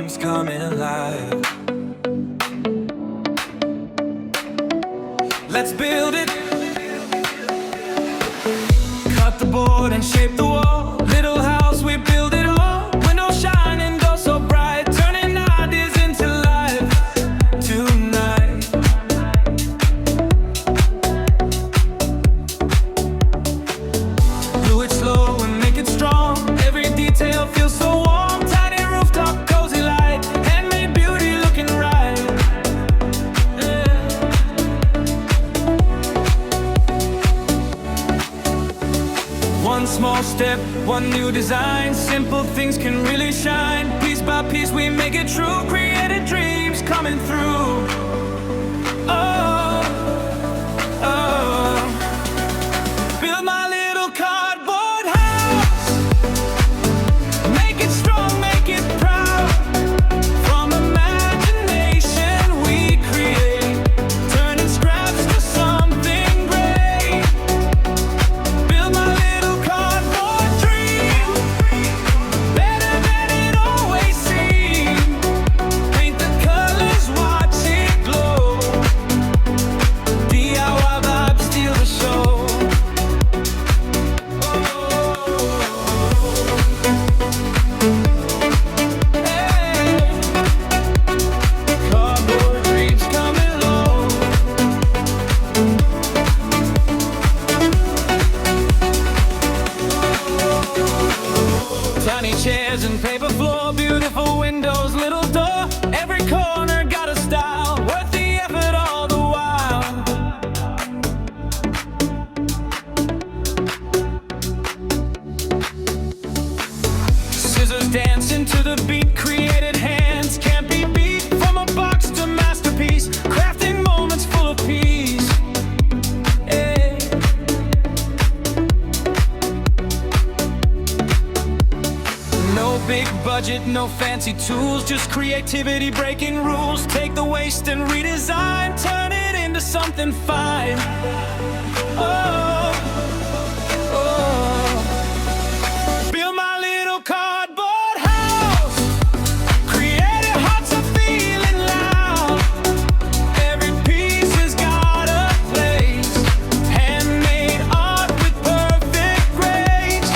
dreams coming alive. Let's build it. Cut the board and shape the wall. Little house, we build it all. Windows shining, door so bright, turning ideas into life tonight. Do it slow and make it strong. Every detail feels so warm. Tiny rooftop, cozy light, handmade beauty looking right. Yeah. One small step, one new design. Simple things can really shine. Piece by piece we make it true. Created dreams coming through. Oh, oh. Build my little cardboard house. Make it strong, make it proud. From imagination we create, turning scraps to something great. Build my little cardboard dream, better than it always seemed. Paint the colors, watch it glow. DIY vibes steal the show. Cardboard dreams coming low. Tiny chairs and paper floor, beautiful windows, little door. Every corner got a style, worth the effort all the while. Scissors dancing to the beat, created hands can't be beat. From a box to masterpiece, crafting moments full of peace. Yeah. No big budget, no fancy tools, just creativity breaking rules. Take the waste and redesign, turn it into something fine. Oh, oh. Build my little cardboard house. Creative hearts are feeling loud. Every piece has got a place. Handmade art with perfect grace.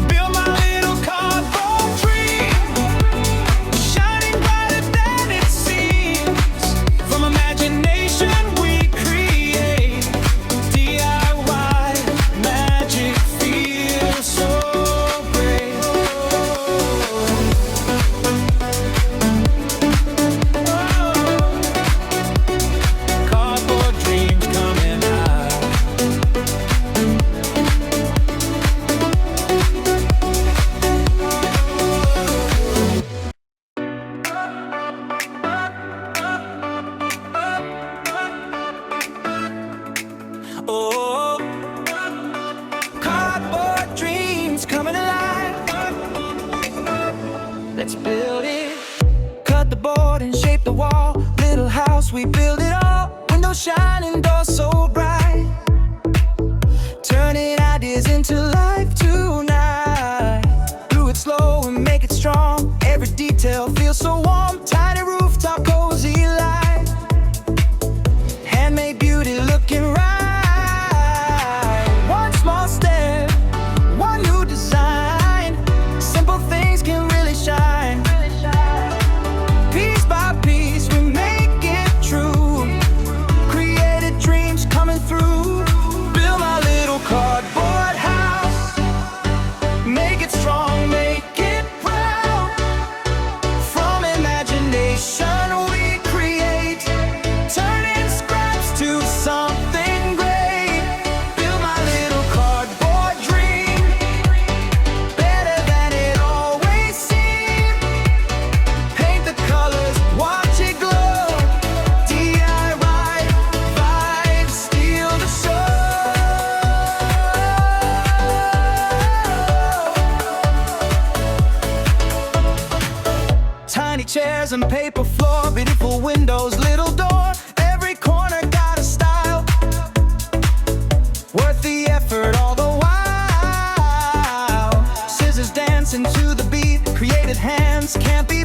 Build my little cardboard dream, shining brighter than it seems. From imagination we create, DIY magic feels so great. Cardboard dreams coming high. Oh, cardboard dreams coming alive. Let's build it. Cut the board and shape the wall. Little house, we build it all. Windows shining, door so bright, turning ideas into life tonight. Do it slow and make it strong. Every detail feels so warm. Tiny rooftop, cozy light, handmade beauty looking right. One small step, one new design. Simple things can really shine. Piece by piece we make it true. Created dreams coming through. Build my little cardboard house. Make it strong, make it proud. From imagination we create, turning scraps to something great. Build my little cardboard dream, better than it always seemed. Paint the colors, watch it glow. DIY vibes steal the show. Tiny chairs and paper floor, beautiful windows, little door. Every corner got a style, worth the effort all the while. Scissors dancing to the beat, created hands can't be